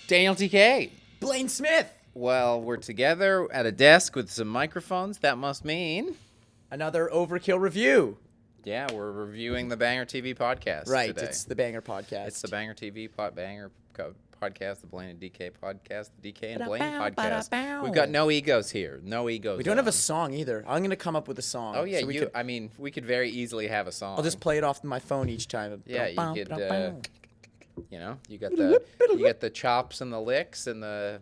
Daniel TK. Blaine Smith. Well, we're together at a desk with some microphones. That must mean... Another Overkill review. Yeah, we're reviewing the BangerTV podcast Right, today. it's the Banger podcast. It's the BangerTV podcast, the Blaine and DK podcast, the DK and Blaine podcast. We've got no egos here. No egos. We don't have a song either. I'm going to come up with a song. Oh, yeah, so we could very easily have a song. I'll just play it off my phone each time. Yeah, you could, you got the chops and the licks and the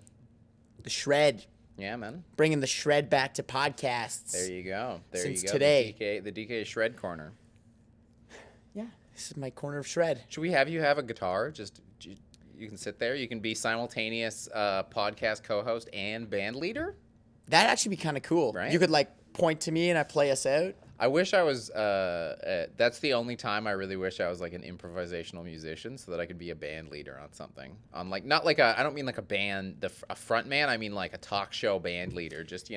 shred. Yeah, man. Bringing the shred back to podcasts. There you go. Since today. The DK Shred Corner. Yeah, this is my corner of shred. Should we have you have a guitar? Just you can sit there. You can be simultaneous podcast co-host and band leader. That'd actually be kind of cool. Right? You could point to me and I play us out. I wish I was, that's the only time I really wish I was like an improvisational musician so that I could be a band leader on something. On not like I don't mean like a band, a front man, I mean like a talk show band leader, just,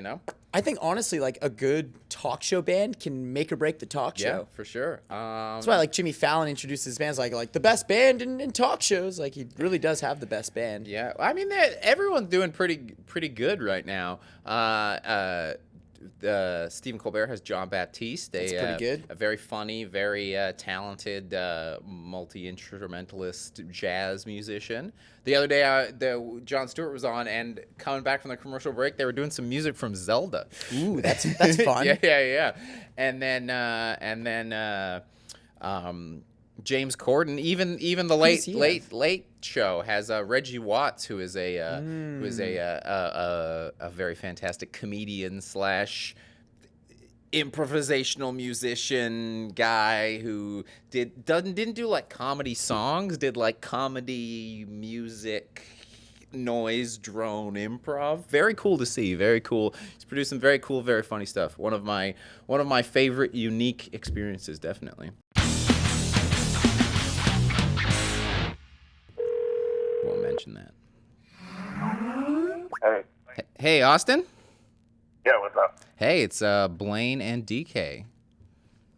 I think honestly, a good talk show band can make or break the talk show. Yeah, for sure. That's why Jimmy Fallon introduced his bands like the best band in talk shows. He really does have the best band. Yeah, I mean, everyone's doing pretty good right now. Stephen Colbert has John Baptiste, That's pretty good. A very funny, very talented, multi-instrumentalist jazz musician. The other day, Jon Stewart was on, and coming back from the commercial break, they were doing some music from Zelda. Ooh, that's fun. yeah. And then James Corden, even the late show has Reggie Watts, who is a very fantastic comedian / improvisational musician guy who didn't do comedy songs, did comedy music, noise, drone, improv. Very cool to see. Very cool. He's produced some very cool, very funny stuff. One of my favorite unique experiences, definitely. Won't mention that. Hey. Hey, Austin? Yeah, what's up? Hey, it's Blaine and DK.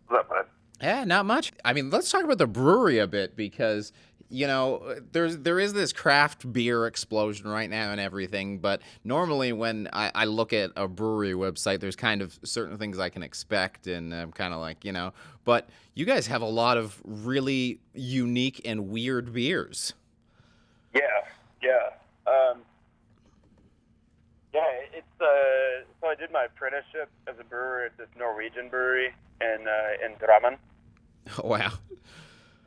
What's up, bud? Yeah, not much. I mean, let's talk about the brewery a bit because, there is this craft beer explosion right now and everything, but normally when I look at a brewery website, there's kind of certain things I can expect, and I'm kind of but you guys have a lot of really unique and weird beers. Yeah. It's so I did my apprenticeship as a brewer at this Norwegian brewery in Drammen. Oh, wow.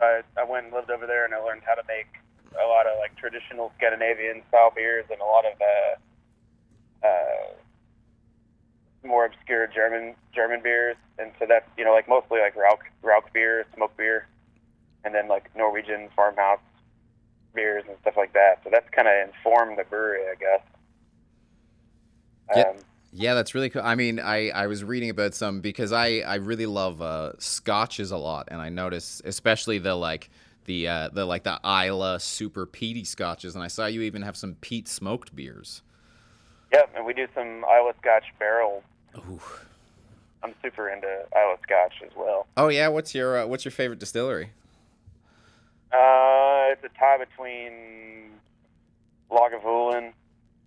I went and lived over there, and I learned how to make a lot of traditional Scandinavian style beers and a lot of more obscure German beers. And so that's mostly Rauch beer, smoked beer, and then Norwegian farmhouse beers and stuff like that. So that's kind of informed the brewery, I guess. Yeah, that's really cool. I mean, I was reading about some because I really love scotches a lot, and I notice especially the Isla super peaty scotches, and I saw you even have some peat smoked beers. Yep, and we do some Isla Scotch barrel. Ooh. I'm super into Isla Scotch as well. Oh yeah, what's your favorite distillery? It's a tie between Lagavulin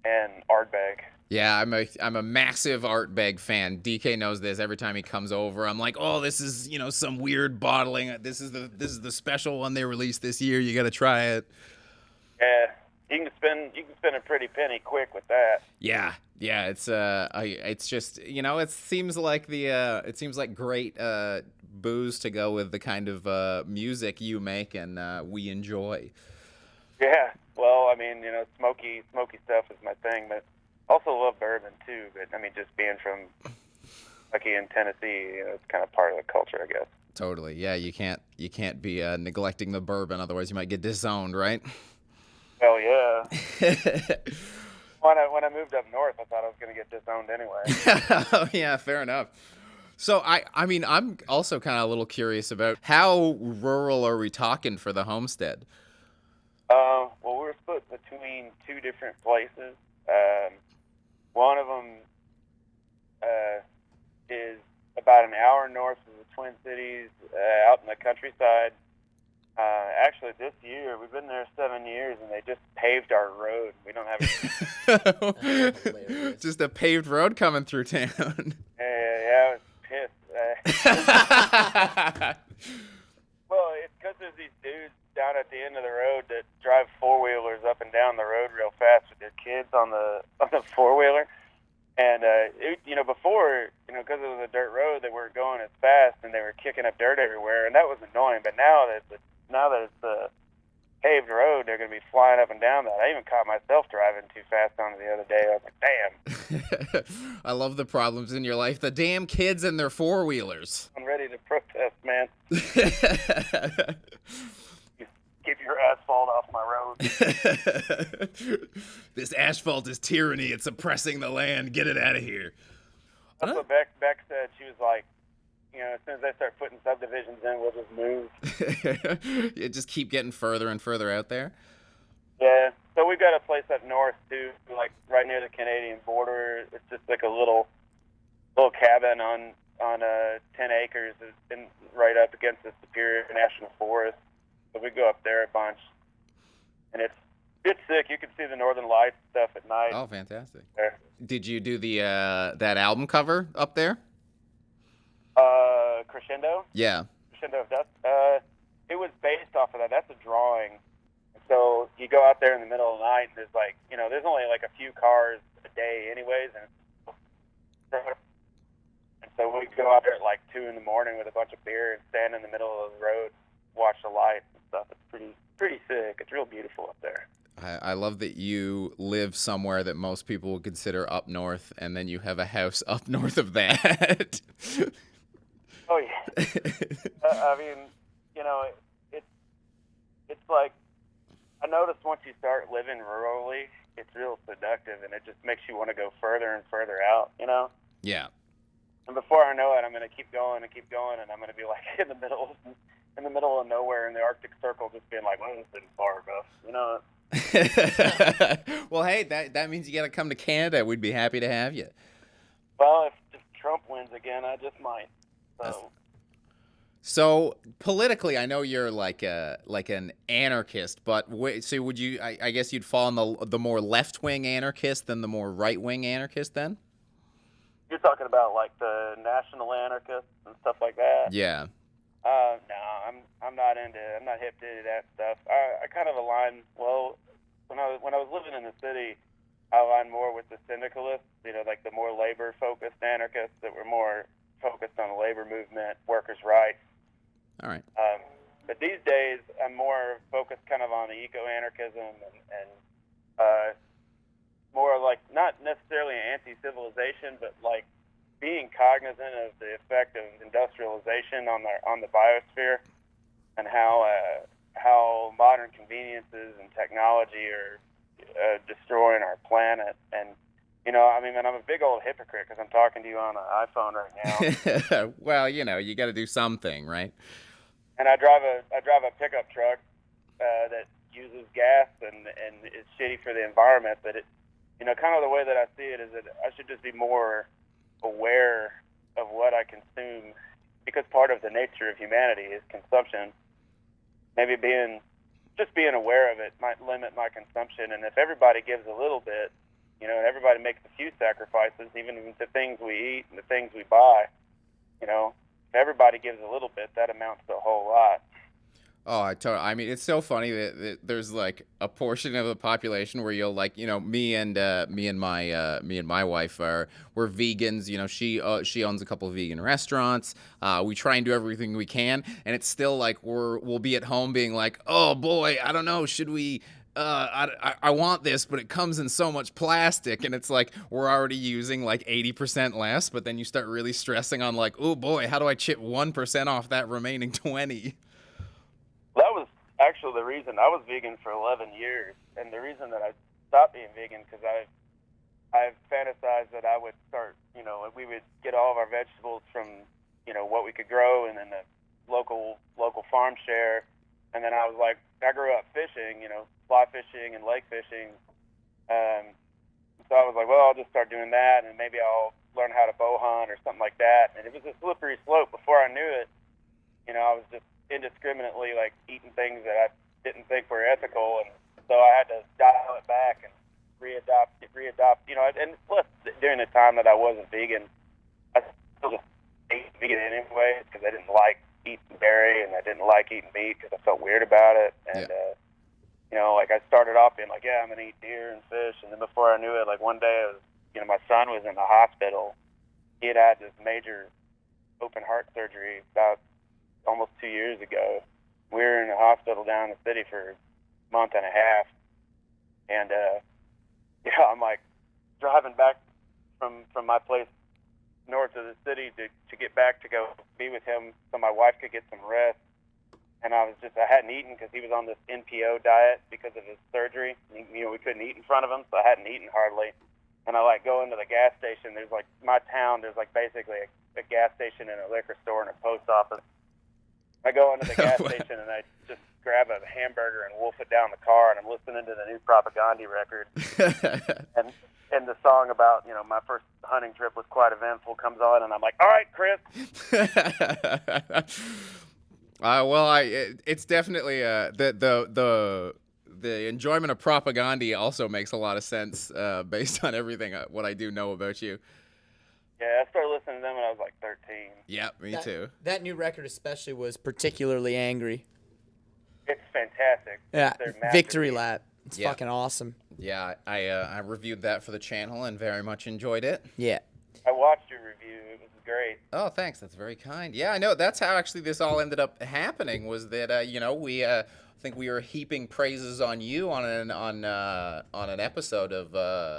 and Ardbeg. Yeah, I'm a massive Ardbeg fan. DK knows this. Every time he comes over, I'm like, oh, this is some weird bottling. This is the special one they released this year. You got to try it. Yeah, you can spend a pretty penny quick with that. Yeah. It's just it seems like great booze to go with the kind of music you make and we enjoy. Yeah, well, I mean, smoky stuff is my thing, but also love bourbon too. But I mean, just being from Kentucky and Tennessee, it's kind of part of the culture, I guess. Totally. Yeah, you can't be neglecting the bourbon, otherwise you might get disowned, right? Well, yeah. When I moved up north, I thought I was going to get disowned anyway. Oh, yeah, fair enough. So, I mean, I'm also kind of a little curious about how rural are we talking for the homestead? Well, we're split between two different places. One of them is about an hour north of the Twin Cities, out in the countryside. Actually, this year we've been there 7 years, and they just paved our road. We don't have any. Hilarious. Just a paved road coming through town. Yeah, I was pissed. Well, it's because there's these dudes down at the end of the road that drive four-wheelers up and down the road real fast with their kids on the four-wheeler. And before, because it was a dirt road, they weren't going as fast, and they were kicking up dirt everywhere, and that was annoying. But now that it's a paved road, they're going to be flying up and down that. I even caught myself driving too fast on it the other day. I was like, damn. I love the problems in your life. The damn kids and their four-wheelers. I'm ready to protest, man. Get your asphalt off my road. This asphalt is tyranny. It's oppressing the land. Get it out of here. That's what Beck said. She was like, as soon as they start putting subdivisions in, we'll just move. You just keep getting further and further out there. Yeah. So we've got a place up north too, like right near the Canadian border. It's just like a little cabin on 10 acres, and right up against the Superior National Forest. So we go up there a bunch, and it's sick. You can see the Northern Lights stuff at night. Oh, fantastic! There. Did you do the that album cover up there? Crescendo. Yeah. Crescendo of Dust. It was based off of that. That's a drawing. So you go out there in the middle of the night, and there's there's only like a few cars a day, anyways, and so we go out there at like 2 a.m. with a bunch of beer and stand in the middle of the road, watch the lights and stuff. It's pretty sick. It's real beautiful up there. I love that you live somewhere that most people would consider up north, and then you have a house up north of that. Oh yeah. I mean, it's like, I noticed once you start living rurally, it's real seductive, and it just makes you want to go further and further out. Yeah. And before I know it, I'm going to keep going, and I'm going to be like in the middle of nowhere in the Arctic Circle, just being like, well, this isn't far enough, Well, hey, that means you got to come to Canada. We'd be happy to have you. Well, if Trump wins again, I just might. So politically, I know you're like an anarchist, but so would you? I guess you'd fall on the more left-wing anarchist than the more right-wing anarchist then? You're talking about like the national anarchists and stuff like that. Yeah. No, I'm not hip to that stuff. I kind of align, well, when I was living in the city, I aligned more with the syndicalists, like the more labor-focused anarchists that were more focused on the labor movement, workers' rights. All right. But these days, I'm more focused kind of on the eco-anarchism and more like not necessarily anti-civilization, but like being cognizant of the effect of industrialization on the biosphere, and how modern conveniences and technology are destroying our planet. And I'm a big old hypocrite because I'm talking to you on an iPhone right now. Well, you got to do something, right? And I drive a pickup truck that uses gas and is shitty for the environment. But kind of the way that I see it is that I should just be more aware of what I consume, because part of the nature of humanity is consumption. Maybe being aware of it might limit my consumption. And if everybody gives a little bit, and everybody makes a few sacrifices, even the things we eat and the things we buy, if everybody gives a little bit, that amounts to a whole lot. Oh, I mean, it's so funny that there's like a portion of the population where you'll like, me and my wife we're vegans. She owns a couple of vegan restaurants. We try and do everything we can, and it's still like we'll be at home being like, oh boy, I don't know, should we? I want this, but it comes in so much plastic, and it's like we're already using like 80% less, but then you start really stressing on like, oh boy, how do I chip 1% off that remaining 20? That was actually the reason I was vegan for 11 years, and the reason that I stopped being vegan because I've fantasized that I would start, we would get all of our vegetables from, what we could grow, and then the local farm share, and then I was like, I grew up fishing, fly fishing and lake fishing, so I was like, well, I'll just start doing that, and maybe I'll learn how to bow hunt or something like that, and it was a slippery slope. Before I knew it, I was just indiscriminate indiscriminately like eating things that I didn't think were ethical, and so I had to dial it back and readopt. You know, and plus during the time that I wasn't vegan, I still just ate vegan anyway because I didn't like eating dairy and I didn't like eating meat because I felt weird about it. And you know, like I started off being like, yeah, I'm gonna eat deer and fish, and then before I knew it, like one day, you know, my son was in the hospital. He had this major open heart surgery about almost 2 years ago. We were in the hospital down in the city for a month and a half, and yeah, I'm like driving back from my place north of the city to get back to go be with him so my wife could get some rest. And I hadn't eaten because he was on this NPO diet because of his surgery. You know, we couldn't eat in front of him, so I hadn't eaten hardly. And I like go into the gas station. There's like my town. There's like basically a gas station and a liquor store and a post office. I go into the gas station and I just grab a hamburger and wolf it down the car, and I'm listening to the new Propaganda record. and the song about, you know, my first hunting trip was quite eventful comes on, and I'm like, all right, Chris. Well, it's definitely the enjoyment of Propaganda also makes a lot of sense based on everything what I do know about you. Yeah, I started listening to them when I was like 13. Yeah, me too. That new record especially was particularly angry. It's fantastic. Yeah, It's Victory Lap. It's fucking awesome. Yeah, I reviewed that for the channel and very much enjoyed it. Yeah. I watched your review. It was great. Oh, thanks. That's very kind. Yeah, I know. That's how actually this all ended up happening. Was that you know, we I think we were heaping praises on you on an episode of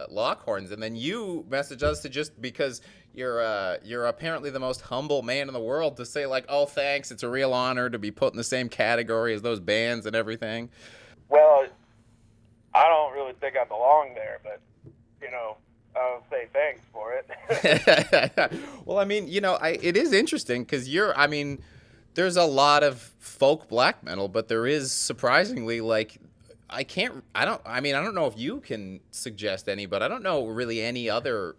Lockhorns, and then you messaged us to just because you're apparently the most humble man in the world to say like, oh, thanks. It's a real honor to be put in the same category as those bands and everything. Well, I don't really think I belong there, but you know, I'll say thanks for it. Well, I mean, you know, it is interesting because I mean, there's a lot of folk black metal, but there is surprisingly like, I don't know if you can suggest any, but I don't know really any other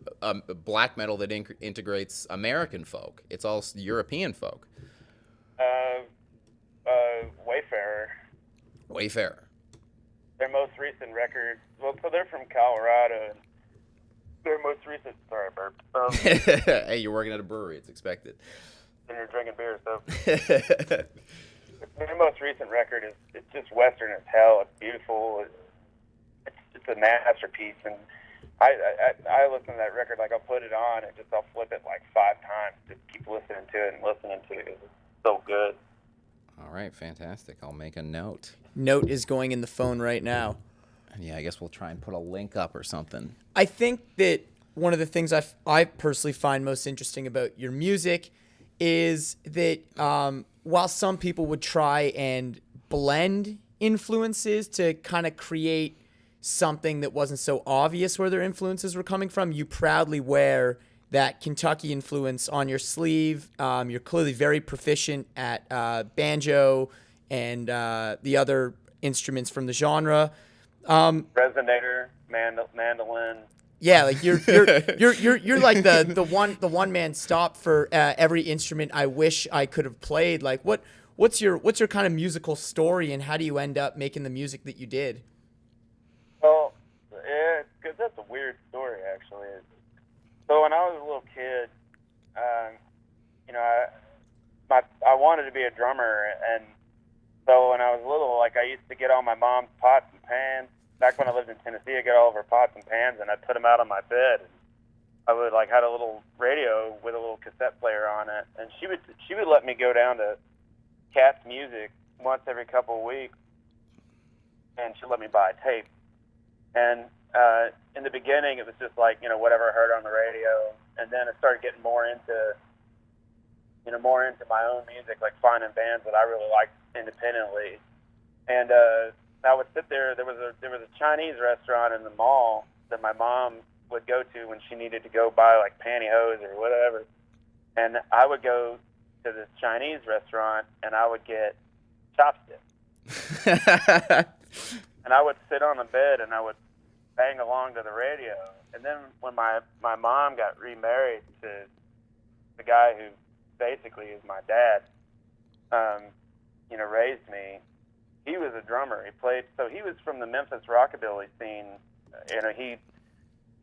black metal that integrates American folk. It's all European folk. Wayfarer. Their most recent record, well, so they're from Colorado. Their most recent, sorry, I burped. Hey, you're working at a brewery. It's expected. And you're drinking beer, so. Their most recent record it's just Western as hell. It's beautiful. It's a masterpiece, and I listen to that record, like I'll put it on and I'll flip it like 5 times to keep listening to it and listening to it because it's so good. All right, fantastic. I'll make a note. Note is going in the phone right now. Yeah, I guess we'll try and put a link up or something. I think that one of the things I personally find most interesting about your music is that while some people would try and blend influences to kind of create something that wasn't so obvious where their influences were coming from, you proudly wear that Kentucky influence on your sleeve. You're clearly very proficient at banjo and the other instruments from the genre. Resonator, mandolin. Yeah, like you're like the one man stop for every instrument I wish I could have played. Like what's your kind of musical story, and how do you end up making the music that you did? Well, yeah, because that's a weird story actually. So when I was a little kid, you know, I wanted to be a drummer, and so when I was little, like I used to get all my mom's pots and pans. Back when I lived in Tennessee, I got all of her pots and pans, and I'd put them out on my bed. And I would like had a little radio with a little cassette player on it, and she would let me go down to Cat's Music once every couple of weeks, and she'd let me buy a tape. And in the beginning, it was just like, you know, whatever I heard on the radio, and then I started getting more into my own music, like finding bands that I really liked independently. And I would sit there. There was a Chinese restaurant in the mall that my mom would go to when she needed to go buy like pantyhose or whatever. And I would go to this Chinese restaurant and I would get chopsticks. And I would sit on the bed and I would bang along to the radio. And then when my mom got remarried to the guy who basically is my dad, raised me, he was a drummer. He was from the Memphis rockabilly scene.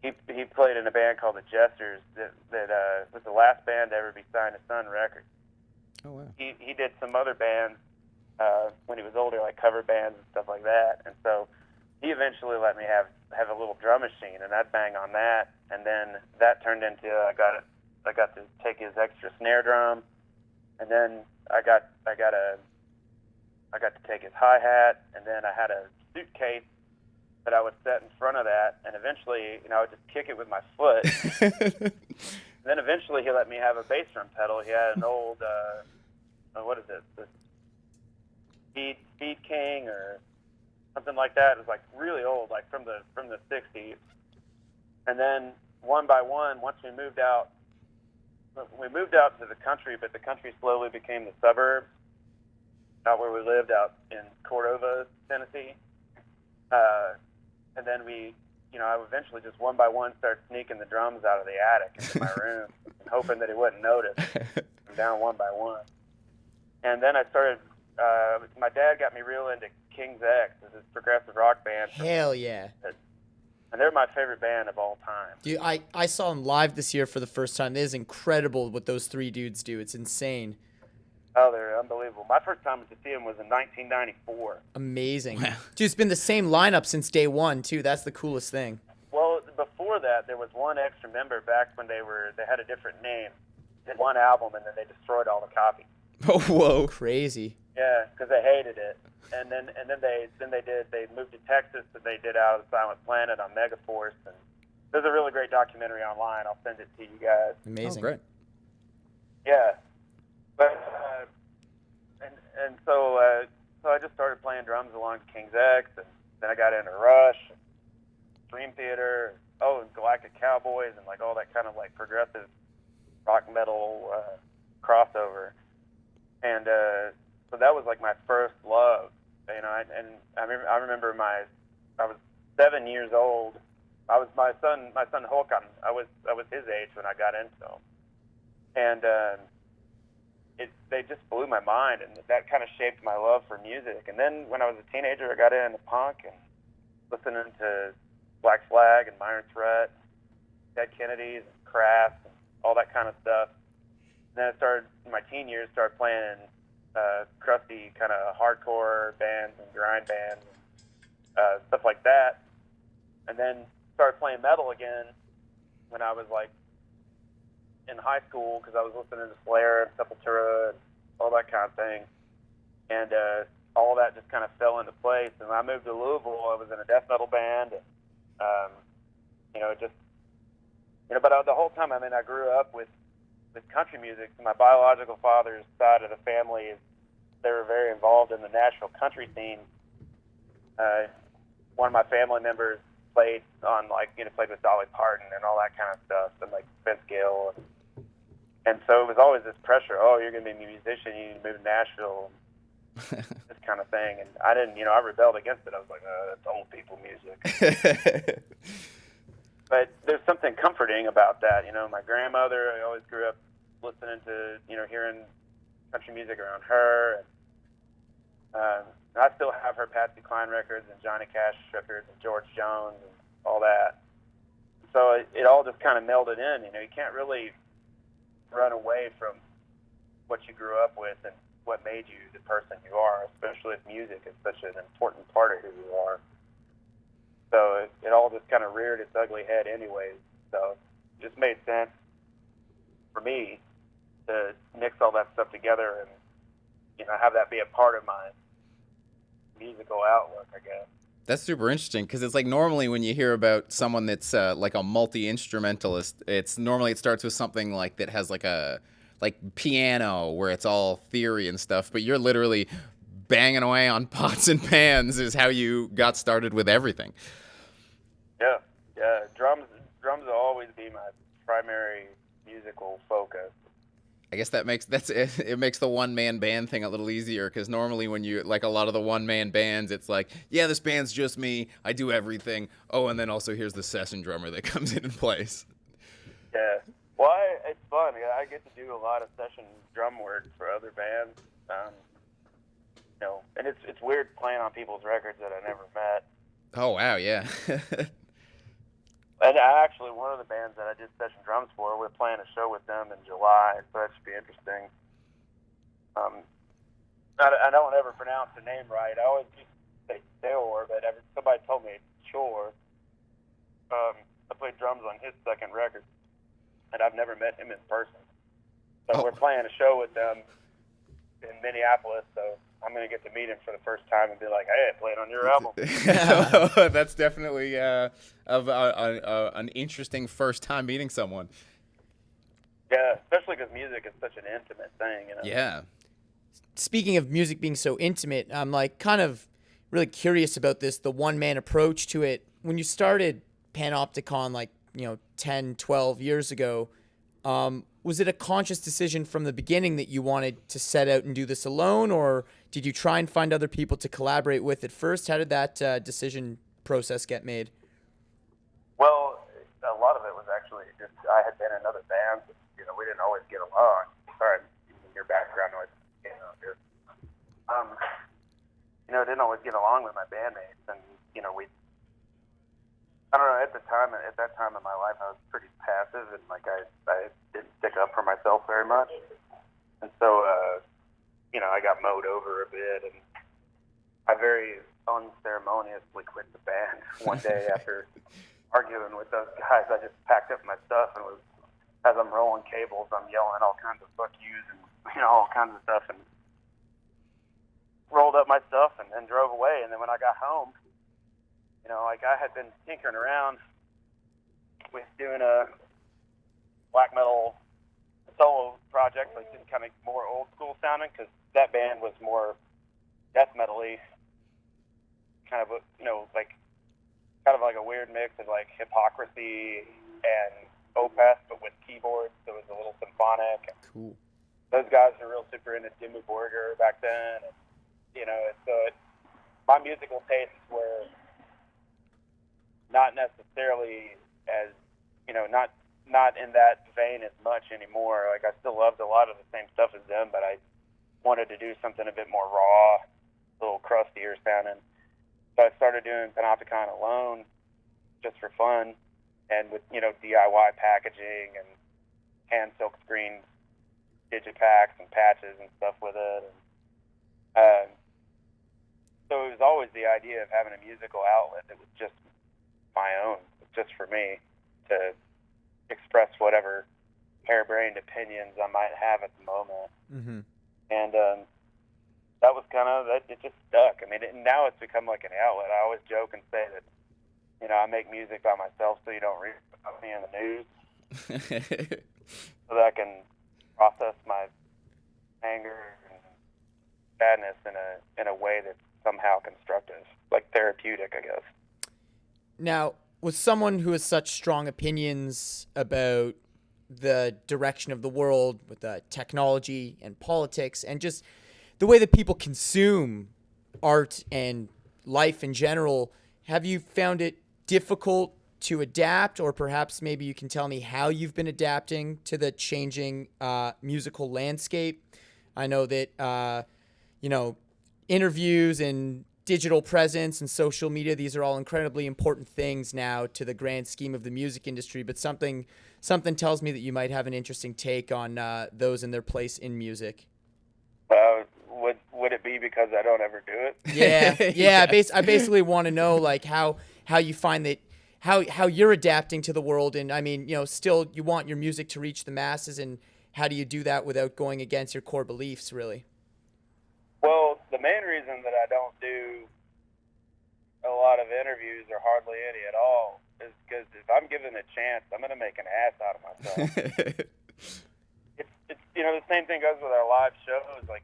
He played in a band called the Jesters that was the last band to ever be signed to Sun Records. Oh wow. He did some other bands when he was older, like cover bands and stuff like that. And so he eventually let me have a little drum machine, and I'd bang on that. And then that turned into I got to take his extra snare drum, and then I got to take his hi-hat, and then I had a suitcase that I would set in front of that, and eventually, I would just kick it with my foot. And then eventually he let me have a bass drum pedal. He had an old, what is it, the Speed King or something like that. It was like really old, like from the 60s. And then one by one, once we moved out to the country, but the country slowly became the suburbs, out where we lived out in Cordova, Tennessee. And then I eventually just one by one started sneaking the drums out of the attic into my room, and hoping that he wouldn't notice. I'm down one by one. And then I started, my dad got me real into King's X, this progressive rock band. Hell yeah. And they're my favorite band of all time. Dude, I saw them live this year for the first time. It is incredible what those three dudes do. It's insane. Oh, they're unbelievable. My first time to see them was in 1994. Amazing. Dude, it's been the same lineup since day one, too. That's the coolest thing. Well, before that, there was one extra member back when they had a different name. They did one album, and then they destroyed all the copies. Oh, whoa. Crazy. Yeah, because they hated it. And then they moved to Texas, and they did Out of the Silent Planet on Megaforce. And there's a really great documentary online. I'll send it to you guys. Amazing. Oh, great. Yeah. But so I just started playing drums along to King's X, and then I got into Rush, Dream Theater, and Galactic Cowboys, and like all that kind of like progressive rock metal crossover. And so that was like my first love, I remember I was 7 years old. I was my son Hulk. I was his age when I got into them, and they just blew my mind, and that kind of shaped my love for music. And then when I was a teenager, I got into punk and listening to Black Flag and Minor Threat, Dead Kennedys, and Craft, and all that kind of stuff. And then I started in my teen years, playing crusty kind of hardcore bands and grind bands, and stuff like that. And then started playing metal again when I was like in high school, because I was listening to Slayer and Sepultura and all that kind of thing. And all that just kind of fell into place. And when I moved to Louisville, I was in a death metal band. And, but the whole time, I grew up with country music. My biological father's side of the family, they were very involved in the Nashville country scene. One of my family members played with Dolly Parton and all that kind of stuff, and like Vince Gill. And so it was always this pressure, you're going to be a musician, you need to move to Nashville, this kind of thing. And I didn't, I rebelled against it. I was like, that's old people music. But there's something comforting about that. My grandmother, I always grew up listening to, hearing country music around her. And I still have her Patsy Cline records and Johnny Cash records and George Jones and all that. So it all just kind of melded in. You can't really run away from what you grew up with and what made you the person you are, especially if music is such an important part of who you are. So it all just kind of reared its ugly head anyways. So it just made sense for me to mix all that stuff together and, have that be a part of my musical outlook, I guess. That's super interesting, because it's like normally when you hear about someone that's like a multi-instrumentalist, it starts with something like that has like a piano where it's all theory and stuff, but you're literally banging away on pots and pans is how you got started with everything. Yeah. Drums will always be my primary musical focus. I guess it makes the one-man band thing a little easier, because normally when you, like a lot of the one-man bands, it's like, yeah, this band's just me, I do everything. Oh, and then also here's the session drummer that comes in and plays. Yeah. Well, it's fun. I get to do a lot of session drum work for other bands. and it's weird playing on people's records that I never met. Oh wow, yeah. And I actually, one of the bands that I did session drums for, we're playing a show with them in July, so that should be interesting. I don't ever pronounce the name right. I always used to say Theor, but somebody told me it's Chore. I played drums on his second record, and I've never met him in person. So we're playing a show with them in Minneapolis, so I'm going to get to meet him for the first time and be like, hey, I played on your album. That's definitely an interesting first time meeting someone. Yeah, especially because music is such an intimate thing, Yeah. Speaking of music being so intimate, I'm like kind of really curious about the one-man approach to it. When you started Panopticon, like, 10, 12 years ago, was it a conscious decision from the beginning that you wanted to set out and do this alone, or did you try and find other people to collaborate with at first? How did that decision process get made? Well, a lot of it was actually just I had been in other bands. We didn't always get along. Sorry, your background noise. Didn't always get along with my bandmates, and I don't know. At that time in my life, I was pretty passive, and like I didn't stick up for myself very much, and so I got mowed over a bit, and I very unceremoniously quit the band one day after arguing with those guys. I just packed up my stuff and as I'm rolling cables, I'm yelling all kinds of fuck yous and all kinds of stuff, and rolled up my stuff and then drove away. And then when I got home, I had been tinkering around with doing a black metal solo project, like just kind of more old school sounding, because that band was more death metal-y, kind of like a weird mix of like Hypocrisy and Opeth, but with keyboards, so it was a little symphonic. Cool. Those guys were real super into Dimmu Borgir back then, and my musical tastes were not necessarily as, not in that vein as much anymore. Like, I still loved a lot of the same stuff as them, but I wanted to do something a bit more raw, a little crustier sounding. So I started doing Panopticon alone, just for fun, and with, DIY packaging and hand silk screen digipacks and patches and stuff with it. And, so it was always the idea of having a musical outlet that was just my own, just for me, to express whatever harebrained opinions I might have at the moment. Mm-hmm. And that was kind of, it just stuck. I mean, now it's become like an outlet. I always joke and say that, I make music by myself so you don't read about me in the news, so that I can process my anger and sadness in a way that's somehow constructive, like therapeutic, I guess. Now, with someone who has such strong opinions about the direction of the world with technology and politics and just the way that people consume art and life in general, have you found it difficult to adapt, or perhaps maybe you can tell me how you've been adapting to the changing musical landscape? I know that, interviews and digital presence and social media, these are all incredibly important things now to the grand scheme of the music industry, but something tells me that you might have an interesting take on those and their place in music. Would it be because I don't ever do it? Yeah. Yes. I basically want to know like how you find that, how you're adapting to the world, and I mean, still you want your music to reach the masses, and how do you do that without going against your core beliefs, really? Well, the main reason that I don't do a lot of interviews, or hardly any at all, is because if I'm given a chance, I'm going to make an ass out of myself. It's the same thing goes with our live shows. Like,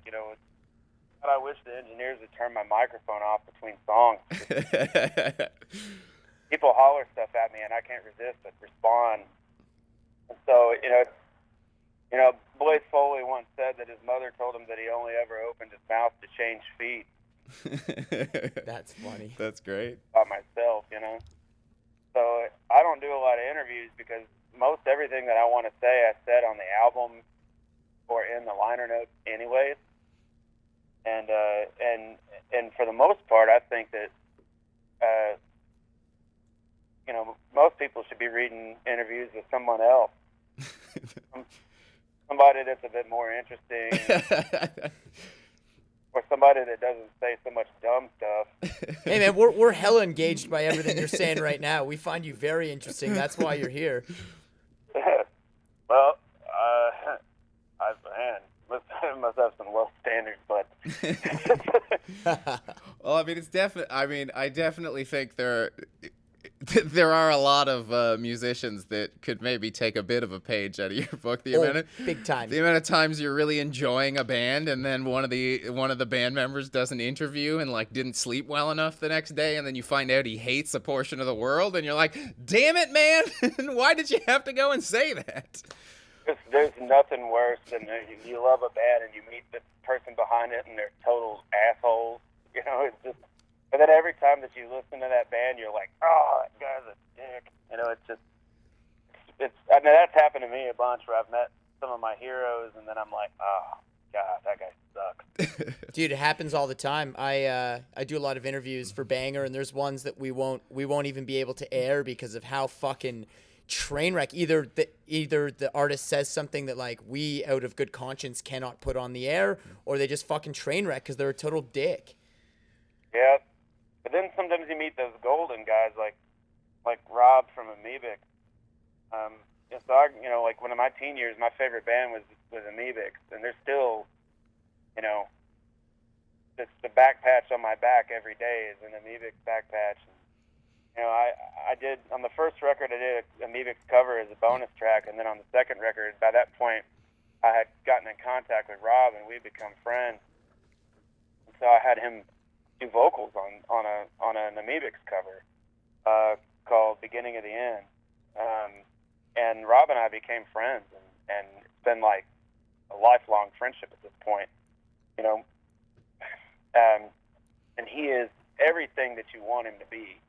I wish the engineers would turn my microphone off between songs. People holler stuff at me, and I can't resist but respond. And so, Blaise Foley once said that his mother told him that he only ever opened his mouth to change feet. That's funny. That's great. By myself, So I don't do a lot of interviews because most everything that I want to say, I said on the album or in the liner notes anyways. and for the most part, I think that most people should be reading interviews with someone else, somebody that's a bit more interesting, or somebody that doesn't say so much dumb stuff. Hey man, we're hella engaged by everything you're saying right now. We find you very interesting. That's why you're here. Well, must have some low standards, but Well, I mean, it's definitely. I mean, I definitely think there are a lot of musicians that could maybe take a bit of a page out of your book. Big time. The amount of times you're really enjoying a band, and then one of the band members does an interview and like didn't sleep well enough the next day, and then you find out he hates a portion of the world, and you're like, "Damn it, man! Why did you have to go and say that?" There's nothing worse than you love a band and you meet the person behind it and they're total assholes. It's just. And then every time that you listen to that band, you're like, "Oh, that guy's a dick." I mean, that's happened to me a bunch where I've met some of my heroes, and then I'm like, "Oh, God, that guy sucks." Dude, it happens all the time. I do a lot of interviews for Banger, and there's ones that we won't even be able to air because of how fucking train wreck. Either the artist says something that like we out of good conscience cannot put on the air, or they just fucking train wreck because they're a total dick. Yeah. But then sometimes you meet those golden guys like Rob from Amoebic. So like one of my teen years, my favorite band was Amoebic, and they're still, it's the back patch on my back every day is an Amoebic back patch. And, I did on the first record I did Amoebic's cover as a bonus track, and then on the second record, by that point, I had gotten in contact with Rob and we'd become friends. And so I had him do vocals on an Amoebic's cover called "Beginning of the End," and Rob and I became friends, and it's been like a lifelong friendship at this point, and he is everything that you want him to be.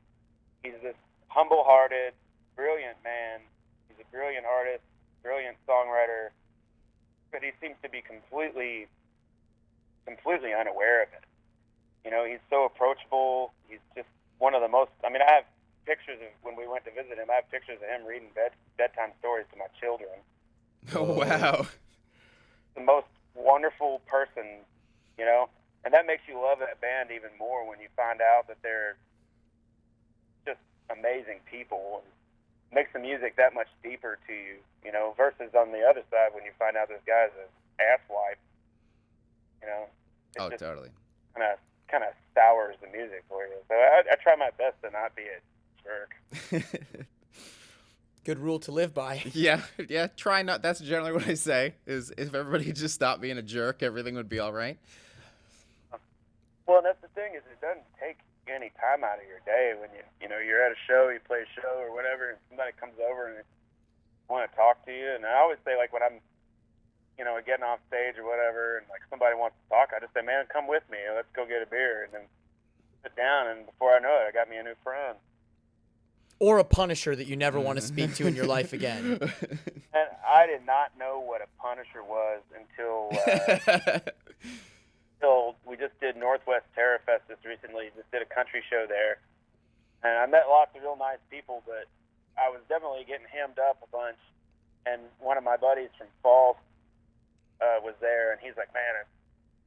He's this humble-hearted, brilliant man. He's a brilliant artist, brilliant songwriter, but he seems to be completely unaware of it. He's so approachable. He's just one of the most. I mean, I have pictures of when we went to visit him. I have pictures of him reading bedtime stories to my children. Oh, wow. The most wonderful person, and that makes you love that band even more when you find out that they're just amazing people, and makes the music that much deeper to you, versus on the other side when you find out this guy's an asswipe, Oh, totally. Kind of sours the music for you. So I try my best to not be a jerk. Good rule to live by. Yeah, try not. That's generally what I say, is if everybody just stopped being a jerk, everything would be all right. Well, and that's the thing, is it doesn't take any time out of your day when you're at a show, you play a show or whatever, and somebody comes over and want to talk to you. And I always say, like, when I'm getting off stage or whatever, and like somebody wants to talk, I just say, "Man, come with me. Let's go get a beer," and then sit down. And before I know it, I got me a new friend. Or a Punisher that you never want to speak to in your life again. And I did not know what a Punisher was until we just did Northwest Terror Fest just recently. Just did a country show there, and I met lots of real nice people, but I was definitely getting hemmed up a bunch. And one of my buddies from Falls was there, and he's like, "Man, I'm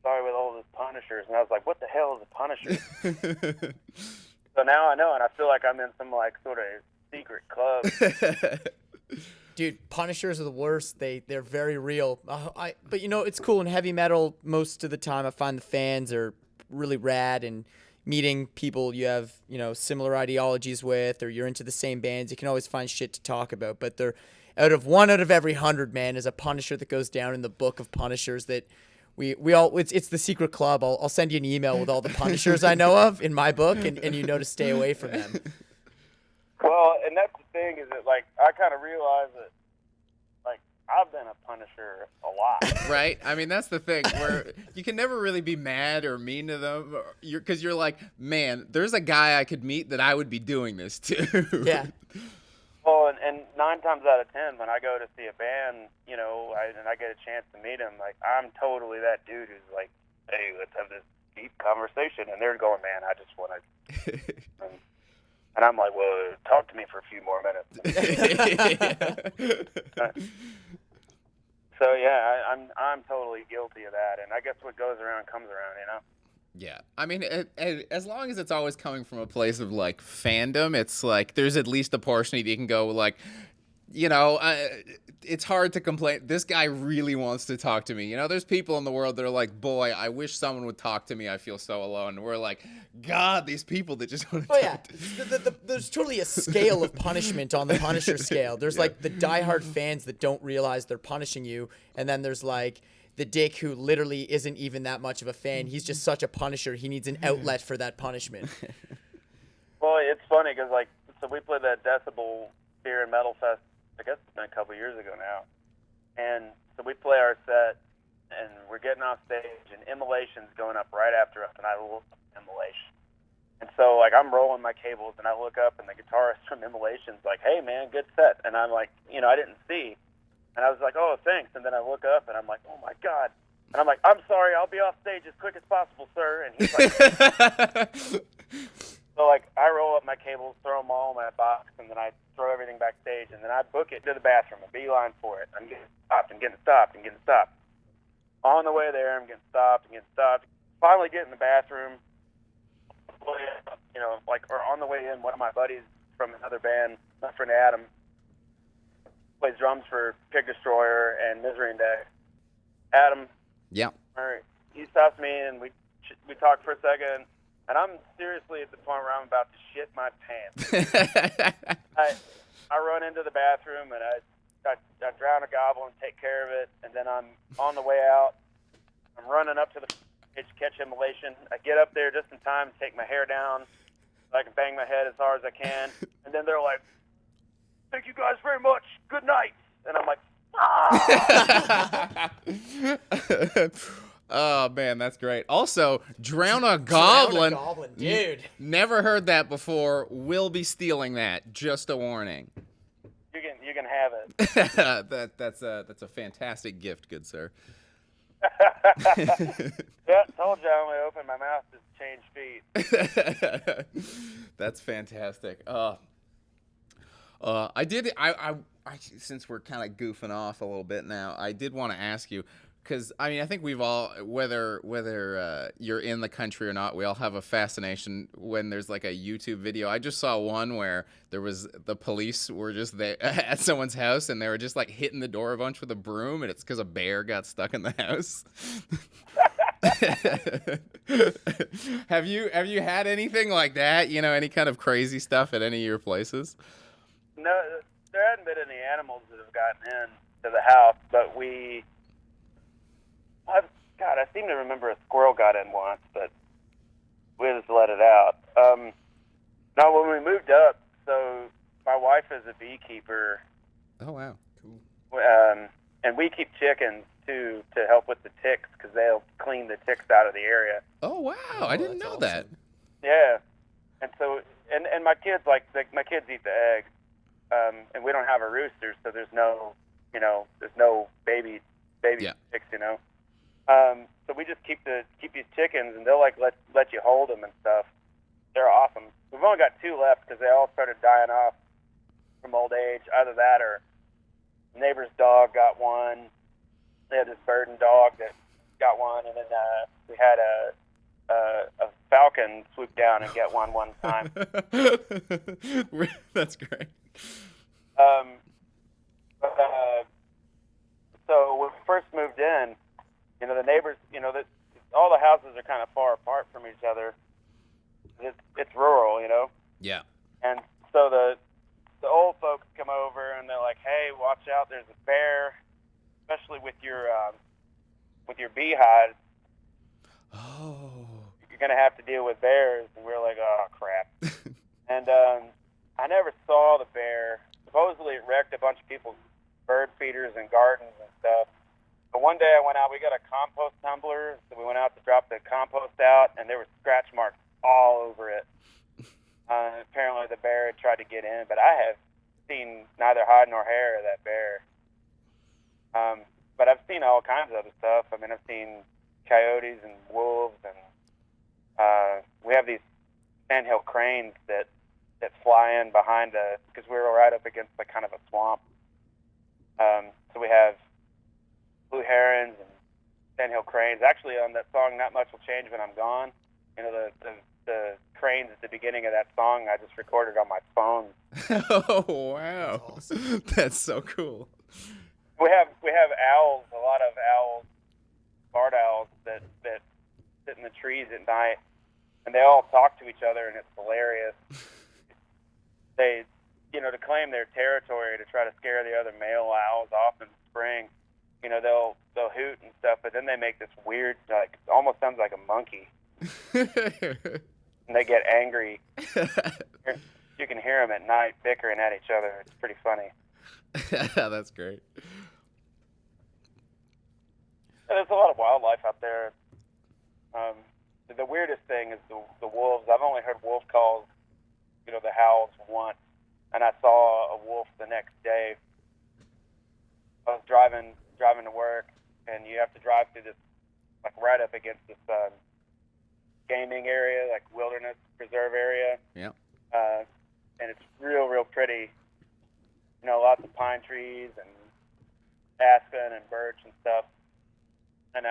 sorry with all those Punishers." And I was like, "What the hell is a Punisher?" So now I know, and I feel like I'm in some like sort of secret club. Dude, Punishers are the worst. They're very real. But it's cool in heavy metal. Most of the time, I find the fans are really rad, and meeting people you have similar ideologies with, or you're into the same bands, you can always find shit to talk about. But they're out of every 100, man, is a Punisher that goes down in the book of Punishers that we all, it's the secret club. I'll send you an email with all the Punishers I know of in my book, and to stay away from them. Well, and that's the thing, is that like I kind of realize that like I've been a Punisher a lot. Right? I mean, that's the thing, where you can never really be mad or mean to them, because you're like, man, there's a guy I could meet that I would be doing this to. Yeah. Well, and 9 times out of 10, when I go to see a band, and I get a chance to meet him, like I'm totally that dude who's like, "Hey, let's have this deep conversation, and they're going, man, I just want to. And I'm like, well, talk to me for a few more minutes. So yeah, I'm totally guilty of that, and I guess what goes around comes around, you know. Yeah, I mean, as long as it's always coming from a place of like fandom, it's like there's at least a portion of you can go like, you know, it's hard to complain. This guy really wants to talk to me. You know, there's people in the world that are like, boy, I wish someone would talk to me. I feel so alone. And we're like, God, these people that just want to Oh talk yeah, to there's totally a scale of punishment on the Punisher scale. There's like the diehard fans that don't realize they're punishing you, and then there's like the dick who literally isn't even that much of a fan. He's just such a Punisher. He needs an outlet for that punishment. Well, it's funny because like, so we played that Decibel Beer and Metal Fest. I guess it's been a couple years ago now, and so we play our set, and we're getting off stage, and Immolation's going up right after us, and I love Immolation. And so, like, I'm rolling my cables, and I look up, and the guitarist from Immolation's like, hey, man, good set. And I'm like, you know, I didn't see. And I was like, oh, thanks. And then I look up, and I'm like, oh, my God. And I'm like, I'm sorry, I'll be off stage as quick as possible, sir. And he's like, so, like, I roll up my cables, throw them all in my box, and then I throw everything backstage, and then I book it to the bathroom, a beeline for it. I'm getting stopped and getting stopped and getting stopped. On the way there, I'm getting stopped and getting stopped. Finally get in the bathroom. You know, like, or on the way in, one of my buddies from another band, my friend Adam, plays drums for Pig Destroyer and Misery Index. Adam, Yeah. he stops me and we talk for a second, and I'm seriously at the point where I'm about to shit my pants. I run into the bathroom and I drown a gobble and take care of it, and then I'm on the way out. I'm running up to the stage to catch Immolation. I get up there just in time to take my hair down so I can bang my head as hard as I can. And then they're like, thank you guys very much. Good night. And I'm like, ah! Oh man, that's great. Also, drown a goblin. Drown a goblin, dude. Never heard that before. We'll be stealing that. Just a warning. You can have it. That's a fantastic gift, good sir. Yeah, told you I only opened my mouth to change feet. That's fantastic. Since we're kind of goofing off a little bit now, I did want to ask you, because I mean, I think we've all, whether you're in the country or not, we all have a fascination when there's like a YouTube video. I just saw one where the police were just there at someone's house, and they were just like hitting the door a bunch with a broom, and it's because a bear got stuck in the house. Have you had anything like that? You know, any kind of crazy stuff at any of your places? No, there hadn't been any animals that have gotten in to the house, but I seem to remember a squirrel got in once, but we just let it out. No, when we moved up, so my wife is a beekeeper. Oh, wow. Cool. And we keep chickens, too, to help with the ticks, because they'll clean the ticks out of the area. Oh, wow. I didn't know that. Yeah. And so, and my kids, my kids eat the eggs, and we don't have a rooster, so there's no baby Yeah. chicks, you know. So we just keep these chickens, and they'll let you hold them and stuff. They're awesome. We've only got 2 left because they all started dying off from old age. Either that or neighbor's dog got one. They had this bird and dog that got one, and then we had a falcon swoop down and get one time. That's great. So when we first moved in, you know, the neighbors, you know, all the houses are kind of far apart from each other. It's rural, you know. Yeah. And so the old folks come over and they're like, "Hey, watch out! There's a bear, especially with your beehive. Oh. You're gonna have to deal with bears." And we're like, "Oh crap!" And I never saw the bear. Supposedly, it wrecked a bunch of people's bird feeders and gardens and stuff. But one day I went out. We got a compost tumbler, so we went out to drop the compost out, and there were scratch marks all over it. Apparently the bear had tried to get in, but I have seen neither hide nor hair of that bear. But I've seen all kinds of other stuff. I mean, I've seen coyotes and wolves and have these sandhill cranes that fly in behind us because we were right up against like kind of a swamp. So we have blue herons and sandhill cranes. Actually, on that song, Not Much Will Change When I'm Gone, you know, the cranes at the beginning of that song, I just recorded on my phone. Oh, wow. That's awesome. That's so cool. We have owls, a lot of owls, barred owls that sit in the trees at night, and they all talk to each other, and it's hilarious. They, you know, to claim their territory, to try to scare the other male owls off in the spring, you know, they'll hoot and stuff, but then they make this weird, like, almost sounds like a monkey, and they get angry. You can hear them at night bickering at each other. It's pretty funny. That's great. There's a lot of wildlife out there. The weirdest thing is the wolves. I've only heard wolf calls, you know, the howls once, and I saw a wolf the next day. I was driving to work, and you have to drive through this, like right up against this gaming area, like wilderness preserve area. Yeah. And it's real pretty. You know, lots of pine trees and aspen and birch and stuff. And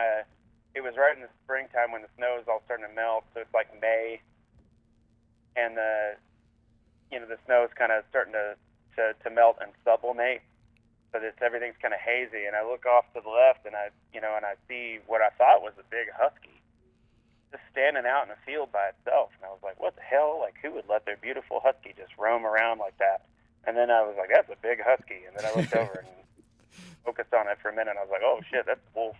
it was right in the springtime when the snow is all starting to melt, so it's like May, and the snow is kind of starting to melt and sublimate, so that everything's kind of hazy. And I look off to the left, and I see what I thought was a big husky, just standing out in the field by itself. And I was like, what the hell? Like, who would let their beautiful husky just roam around like that? And then I was like, that's a big husky. And then I looked over and focused on it for a minute, and I was like, oh shit, that's a wolf.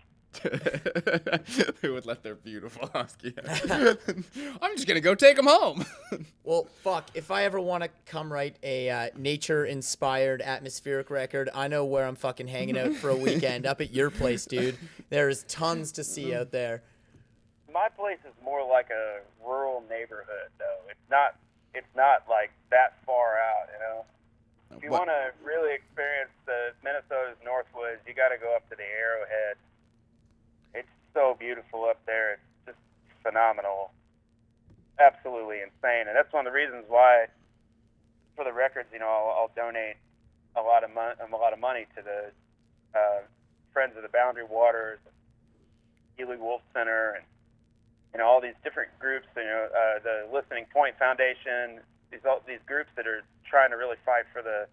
Who would let their beautiful husky out? I'm just gonna go take him home. Well, fuck, if I ever want to come write a nature-inspired atmospheric record, I know where I'm fucking hanging out for a weekend, up at your place, dude. There's tons to see out there. My place is more like a rural neighborhood, though. It's not like that far out, you know. If you want to really experience the Minnesota's Northwoods, you got to go up to the Arrowhead. It's so beautiful up there. It's just phenomenal. Absolutely insane. And that's one of the reasons why, for the records, you know, I'll donate a lot of money to the Friends of the Boundary Waters, Healy Wolf Center, and you know, all these different groups. You know, the Listening Point Foundation. These groups that are trying to really fight for the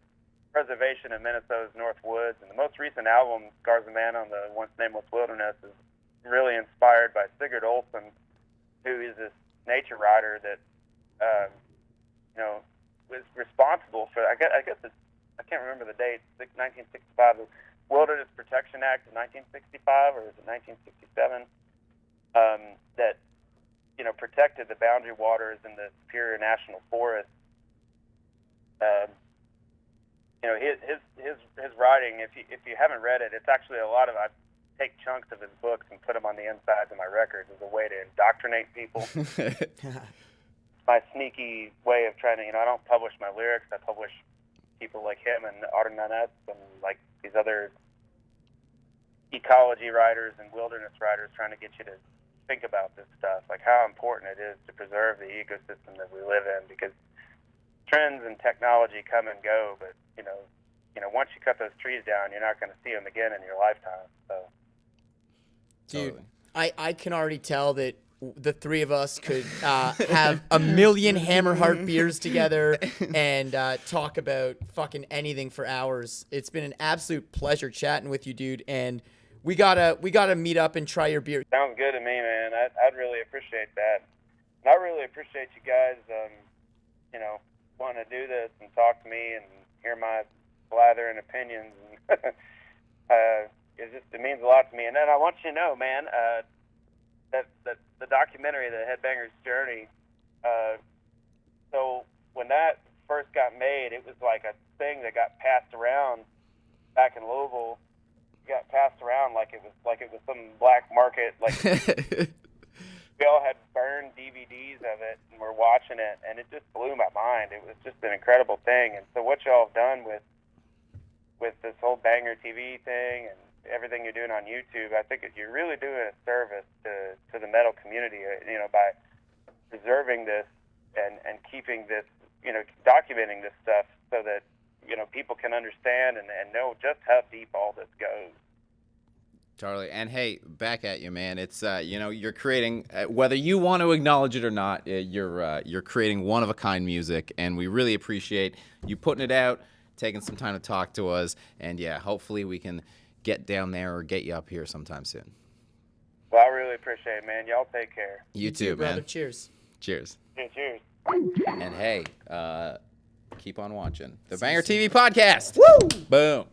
preservation of Minnesota's North Woods. And the most recent album, Scars of Man on the Once Nameless Wilderness, is really inspired by Sigurd Olson, who is this nature writer that, you know, was responsible for, I guess it's, I can't remember the date, 1965, the Wilderness Protection Act of 1965, or is it 1967, that, you know, protected the boundary waters in the Superior National Forest. You know, his writing, if you haven't read it, it's actually a lot of, I take chunks of his books and put them on the insides of my records as a way to indoctrinate people. My sneaky way of trying to, you know, I don't publish my lyrics. I publish people like him and Ardenanets and like these other ecology writers and wilderness writers trying to get you to think about this stuff, like how important it is to preserve the ecosystem that we live in, because trends and technology come and go, but you know, once you cut those trees down, you're not going to see them again in your lifetime. So, dude, totally. I can already tell that the three of us could have a million Hammerheart beers together and talk about fucking anything for hours. It's been an absolute pleasure chatting with you, dude, and we gotta meet up and try your beer. Sounds good to me, man. I'd really appreciate that. And I really appreciate you guys, you know, wanting to do this and talk to me and hear my blather and opinions. It means a lot to me. And then I want you to know, man, that the documentary, The Headbanger's Journey, so when that first got made, it was like a thing that got passed around back in Louisville. Got passed around like it was some black market. Like we all had burned DVDs of it and we're watching it, and it just blew my mind. It was just an incredible thing. And so what y'all have done with this whole BangerTV thing and everything you're doing on YouTube, I think you're really doing a service to the metal community. You know, by preserving this and keeping this, documenting this stuff so that, people can understand and know just how deep all this goes. Totally. And hey, back at you, man. It's you're creating, whether you want to acknowledge it or not, you're creating one of a kind music, and we really appreciate you putting it out, taking some time to talk to us, and yeah, hopefully we can get down there or get you up here sometime soon. Well, I really appreciate it, man. Y'all take care. You too, brother. man. Cheers. Cheers. Yeah, cheers. And hey, keep on watching the Banger TV podcast. Woo! Boom.